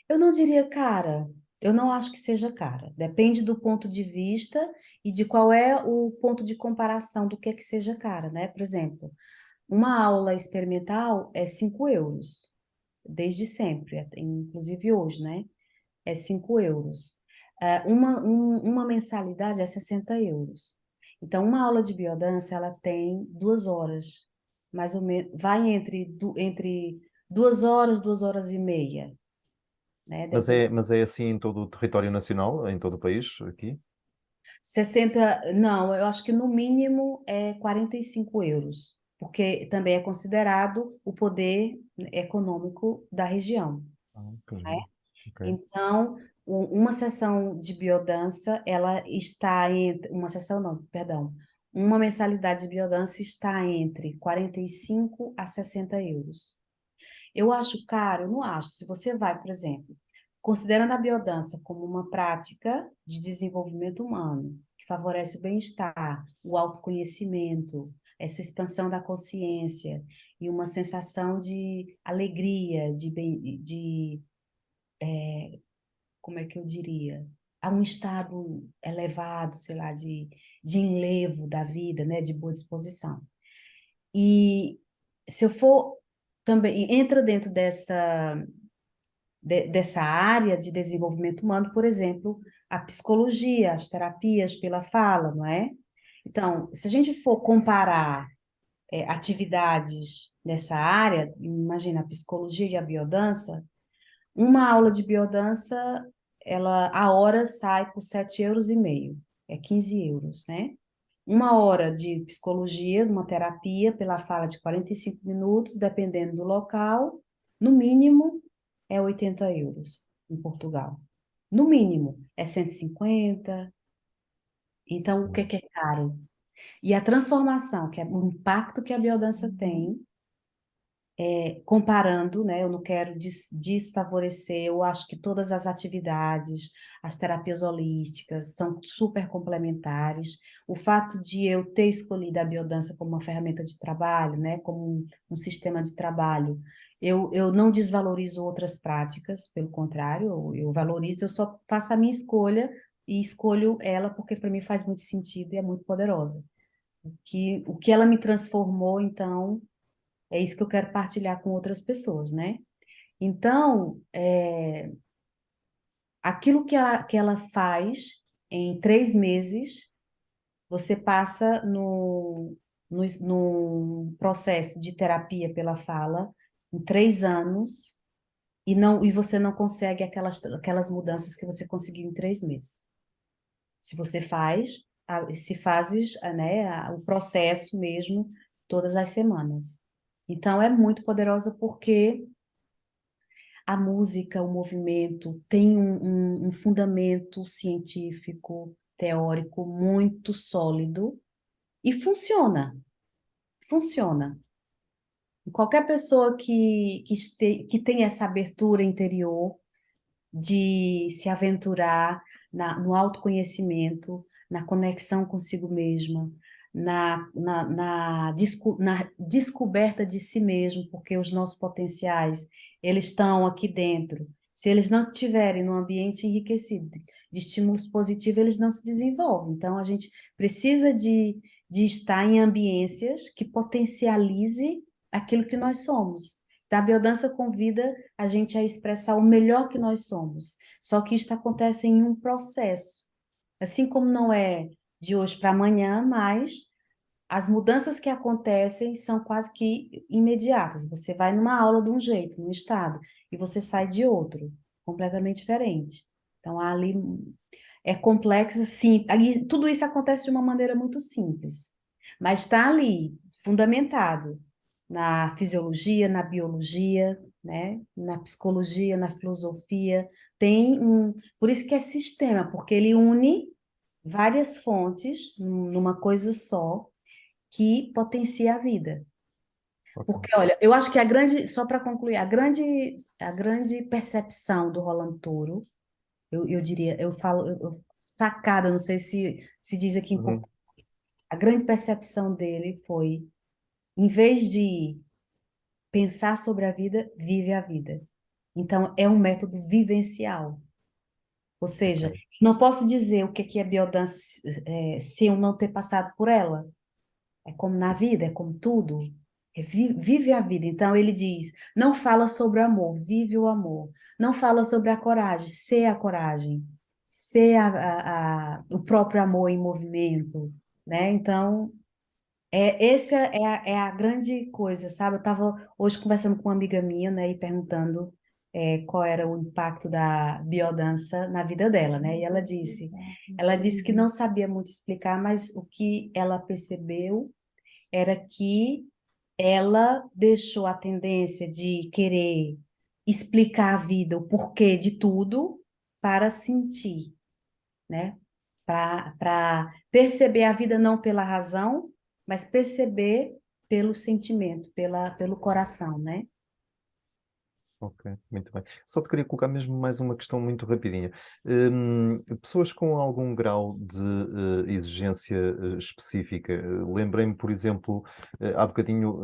Eu não diria cara, eu não acho que seja cara. Depende do ponto de vista e de qual é o ponto de comparação do que é que seja cara, né? Por exemplo, uma aula experimental é 5 euros, desde sempre, inclusive hoje, né? É 5 euros. Uma mensalidade é 60 euros. Então, uma aula de biodança, ela tem 2 horas, mais ou menos, vai entre 2 horas, 2 horas e meia, né? Mas é assim em todo o território nacional, em todo o país, aqui? 60, não, eu acho que no mínimo é 45 euros, porque também é considerado o poder econômico da região. Entendi. Ok. Então, uma sessão de biodança, ela está entre, uma sessão não, perdão, uma mensalidade de biodança está entre 45 a 60 euros. Eu acho caro? Eu não acho. Se você vai, por exemplo, considerando a biodança como uma prática de desenvolvimento humano, que favorece o bem-estar, o autoconhecimento, essa expansão da consciência e uma sensação de alegria, como é que eu diria? A um estado elevado, sei lá, de enlevo da vida, né, de boa disposição. E se eu for também, entra dentro dessa área de desenvolvimento humano, por exemplo, a psicologia, as terapias pela fala, não é? Então, se a gente for comparar atividades nessa área, imagina a psicologia e a biodança, uma aula de biodança, a hora sai por 7,5 euros, é 15 euros, né? Uma hora de psicologia, uma terapia pela fala de 45 minutos, dependendo do local, no mínimo é 80 euros em Portugal. No mínimo é 150. Então, o que é caro? E a transformação, que é o impacto que a biodança tem, comparando, né? Eu não quero desfavorecer, eu acho que todas as atividades, as terapias holísticas são super complementares. O fato de eu ter escolhido a biodança como uma ferramenta de trabalho, né? Como um sistema de trabalho, eu não desvalorizo outras práticas, pelo contrário, eu valorizo, eu só faço a minha escolha e escolho ela porque para mim faz muito sentido e é muito poderosa. O que ela me transformou, então, é isso que eu quero partilhar com outras pessoas, né? Então, aquilo que ela faz em 3 meses, você passa no processo de terapia pela fala em 3 anos e você não consegue aquelas mudanças que você conseguiu em 3 meses. se você faz, se fazes, né, o processo mesmo todas as semanas. Então, é muito poderosa porque a música, o movimento, tem um fundamento científico, teórico muito sólido e funciona, funciona. Qualquer pessoa que tem essa abertura interior de se aventurar no autoconhecimento, na conexão consigo mesma, na descoberta de si mesmo, porque os nossos potenciais, eles estão aqui dentro. Se eles não estiverem num ambiente enriquecido de estímulos positivos, eles não se desenvolvem. Então, a gente precisa de estar em ambiências que potencialize aquilo que nós somos. A biodança convida a gente a expressar o melhor que nós somos. Só que isto acontece em um processo. Assim como não é de hoje para amanhã, mas as mudanças que acontecem são quase que imediatas. Você vai numa aula de um jeito, num estado, e você sai de outro, completamente diferente. Então, ali é complexo, sim. Tudo isso acontece de uma maneira muito simples, mas está ali, fundamentado na fisiologia, na biologia, né? Na psicologia, na filosofia. Por isso que é sistema, porque ele une várias fontes numa coisa só que potencia a vida. Ok. Porque, olha, eu acho que só para concluir, a grande percepção do Roland Toro, eu diria, eu falo, sacada, não sei se diz aqui em Uhum. português, a grande percepção dele foi, em vez de pensar sobre a vida, vive a vida. Então, é um método vivencial. Ou seja, Ok. não posso dizer o que é biodança se eu não ter passado por ela. É como na vida, é como tudo. Vive a vida. Então ele diz: não fala sobre o amor, vive o amor. Não fala sobre a coragem, ser a coragem. Ser o próprio amor em movimento, né? Então, essa é a grande coisa, sabe? Eu estava hoje conversando com uma amiga minha, né, e perguntando qual era o impacto da biodança na vida dela, né? E ela disse que não sabia muito explicar, mas o que ela percebeu era que ela deixou a tendência de querer explicar a vida, o porquê de tudo, para sentir, né? Para perceber a vida não pela razão, mas perceber pelo sentimento, pelo coração, né? Ok, muito bem. Só te queria colocar mesmo mais uma questão muito rapidinha. Pessoas com algum grau de exigência específica, lembrei-me, por exemplo, há bocadinho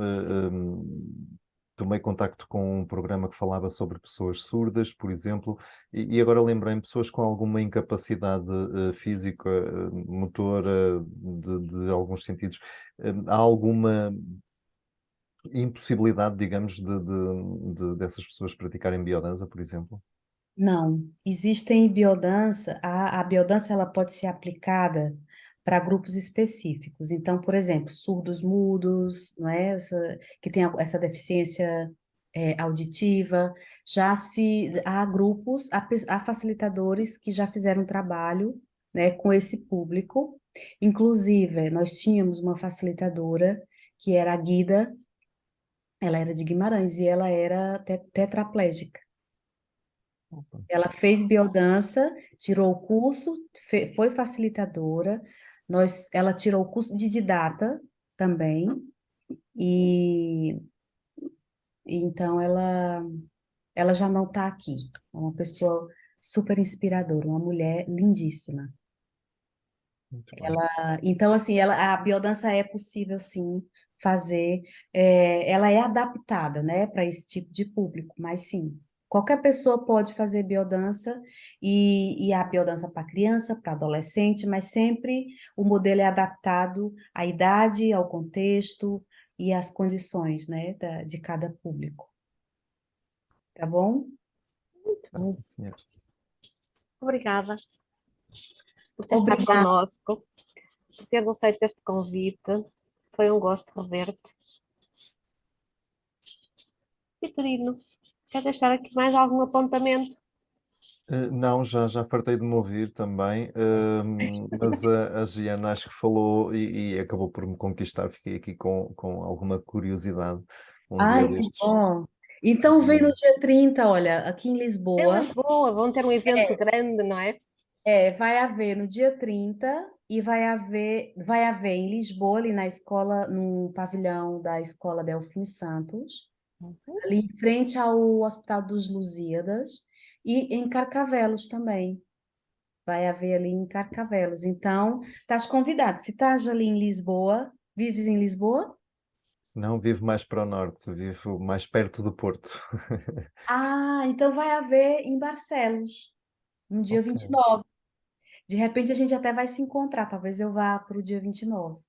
tomei contacto com um programa que falava sobre pessoas surdas, por exemplo, e agora lembrei-me pessoas com alguma incapacidade física, motora, de alguns sentidos. Há alguma impossibilidade, digamos, dessas pessoas praticarem biodança, por exemplo? Não, existem biodança, a biodança ela pode ser aplicada para grupos específicos. Então, por exemplo, surdos mudos, não é? Que tem essa deficiência auditiva, há grupos, há facilitadores que já fizeram um trabalho, né, com esse público. Inclusive, nós tínhamos uma facilitadora que era a Guida, ela era de Guimarães e ela era tetraplégica. Opa. Ela fez biodança, tirou o curso, foi facilitadora, ela tirou o curso de didata também, e então ela já não está aqui. É uma pessoa super inspiradora, uma mulher lindíssima. Muito bem. Então, assim, a biodança é possível, sim, fazer. Ela é adaptada, né, para esse tipo de público, mas sim, qualquer pessoa pode fazer biodança, e a biodança para criança, para adolescente, mas sempre o modelo é adaptado à idade, ao contexto e às condições, né, de cada público. Tá bom? Ah, sim, senhor. Obrigada por ter estado Obrigada. connosco, por teres aceito este convite. Foi um gosto rever-te. Vitorino, queres deixar aqui mais algum apontamento? Não, já fartei de me ouvir também, mas a Giana acho que falou e acabou por me conquistar. Fiquei aqui com alguma curiosidade. Um dia Ai, que destes. bom. Então vem no vi- dia 30, olha, aqui em Em Lisboa. Lisboa vão ter um evento grande, não é? Vai haver no dia 30 e vai haver em Lisboa, ali na escola, no pavilhão da Escola Delfim Santos, Uhum. ali em frente ao Hospital dos Lusíadas, e em Carcavelos também. Vai haver ali em Carcavelos. Então, estás convidado. Se estás ali em Lisboa, vives em Lisboa? Não vivo mais para o norte, vivo mais perto do Porto. Ah, então vai haver em Barcelos, no dia Ok, 29. De repente a gente até vai se encontrar, talvez eu vá para o dia 29.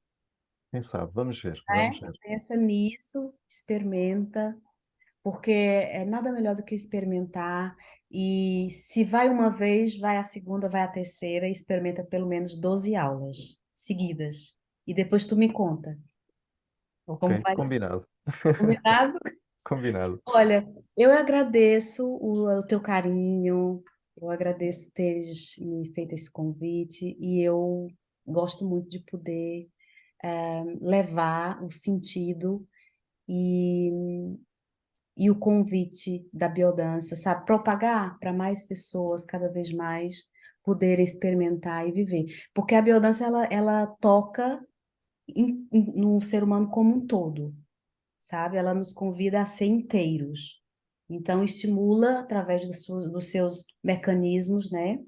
quem sabe? Vamos ver, Né? vamos ver. Pensa nisso, experimenta, porque é nada melhor do que experimentar. E se vai uma vez, vai a segunda, vai a terceira, e experimenta pelo menos 12 aulas seguidas. E depois tu me conta Ok, como vai ser. combinado. Combinado? Combinado. Olha, eu agradeço o teu carinho, eu agradeço teres me feito esse convite e eu gosto muito de poder levar o sentido e e o convite da biodança, sabe? Propagar para mais pessoas, cada vez mais, poderem experimentar e viver. Porque a biodança, ela toca no ser humano como um todo, sabe? Ela nos convida a ser inteiros. Então, estimula através dos seus mecanismos, né?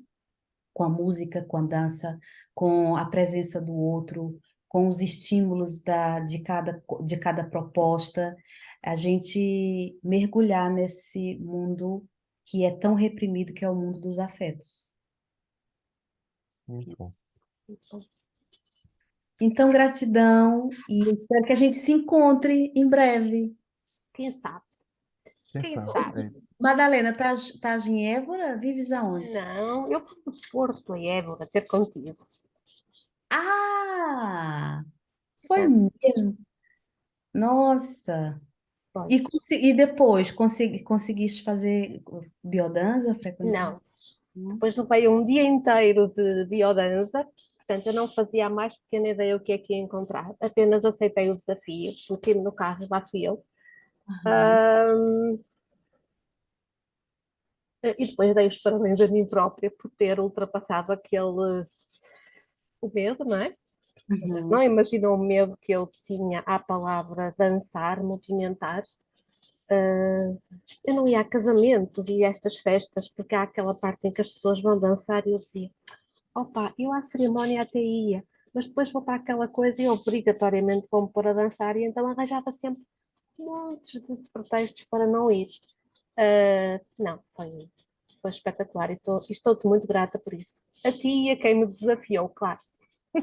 Com a música, com a dança, com a presença do outro, com os estímulos de cada proposta, a gente mergulhar nesse mundo que é tão reprimido, que é o mundo dos afetos. Muito bom. Então, gratidão e espero que a gente se encontre em breve. Quem sabe? Quem Quem sabe? sabe? É isso. Madalena, estás em Évora? Vives aonde? Não, eu fui do Porto a Évora ter contigo. Ah, foi É, mesmo. Nossa. foi. E depois, conseguiste fazer biodança, frequentar? Não. Não? Depois levei um dia inteiro de biodança, portanto eu não fazia a mais pequena ideia o que é que ia encontrar. Apenas aceitei o desafio, meti-me no carro e lá fui eu. Aham. Ahm, e depois dei os parabéns a mim própria por ter ultrapassado o medo, não é? Vocês Uhum. não imaginam o medo que eu tinha à palavra dançar, movimentar. Ah, eu não ia a casamentos e a estas festas, porque há aquela parte em que as pessoas vão dançar e eu dizia, opa, eu à cerimónia até ia, mas depois vou para aquela coisa e obrigatoriamente vou-me pôr a dançar e então arranjava sempre montes de pretextos para não ir. Não, foi espetacular e estou-te muito grata por isso. A ti e a quem me desafiou, claro.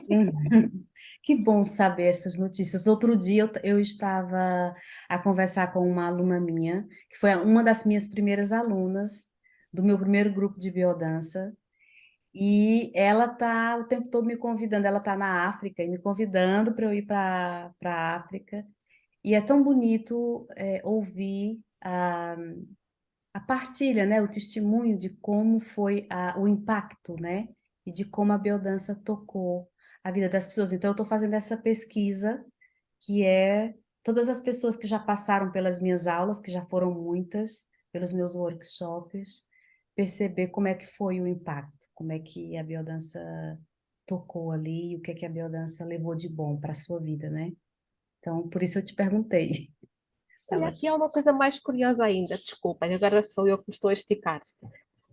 Uhum. Que bom saber essas notícias. Outro dia eu estava a conversar com uma aluna minha, que foi uma das minhas primeiras alunas do meu primeiro grupo de biodança, e ela está o tempo todo me convidando. Ela está na África e me convidando para eu ir para a África. E é tão bonito ouvir a partilha, né, o testemunho de como foi o impacto, né, e de como a biodança tocou a vida das pessoas. Então, eu estou fazendo essa pesquisa, que é todas as pessoas que já passaram pelas minhas aulas, que já foram muitas, pelos meus workshops, perceber como é que foi o impacto, como é que a biodança tocou ali, o que é que a biodança levou de bom para a sua vida, né? Então, por isso eu te perguntei. Olha, Tava... aqui há uma coisa mais curiosa ainda, desculpem, agora sou eu que me estou a esticar.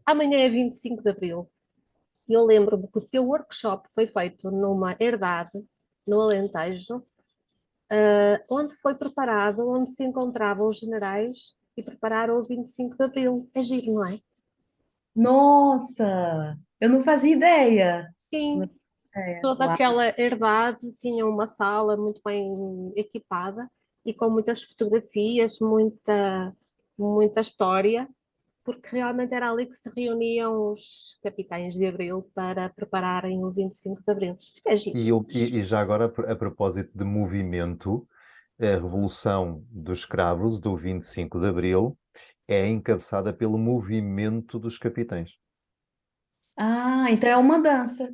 Amanhã é 25 de Abril e eu lembro-me que o teu workshop foi feito numa herdade, no Alentejo, onde foi preparado, onde se encontravam os generais e prepararam o 25 de Abril. É giro, não é? Nossa, eu não fazia ideia. Sim, É, toda uau. aquela herdade tinha uma sala muito bem equipada e com muitas fotografias, muita história, porque realmente era ali que se reuniam os capitães de Abril para prepararem o 25 de Abril. Isto é giro. E já agora, a propósito de movimento, a Revolução dos Escravos, do 25 de Abril, é encabeçada pelo movimento dos capitães. Ah, então é uma dança.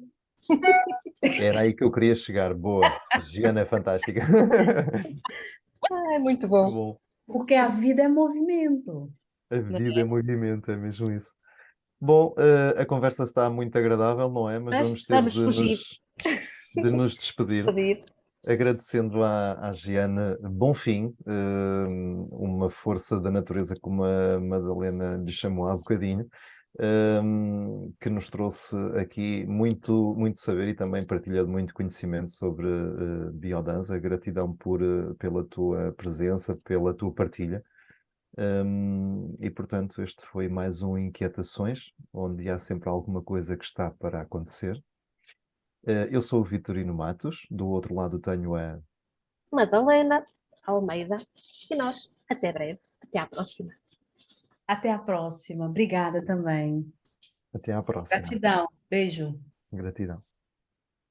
Era aí que eu queria chegar. Boa. Giana é fantástica. É muito Muito bom. bom. Porque a vida é movimento, A né? vida é movimento, é mesmo isso. Bom, a conversa está muito agradável, não é? Mas Mas vamos ter vamos fugir, de nos despedir, pedir. agradecendo à Giana Bonfim, uma força da natureza, como a Madalena lhe chamou há bocadinho, que nos trouxe aqui muito, muito saber e também partilhado muito conhecimento sobre biodança. Gratidão pela tua presença, pela tua partilha. E portanto, este foi mais um Inquietações, onde há sempre alguma coisa que está para acontecer. Eu sou o Vitorino Matos, do outro lado tenho a. Madalena Almeida. E nós, até breve. Até à próxima. Até a próxima. Obrigada também. Até à próxima. Gratidão. Beijo. Gratidão.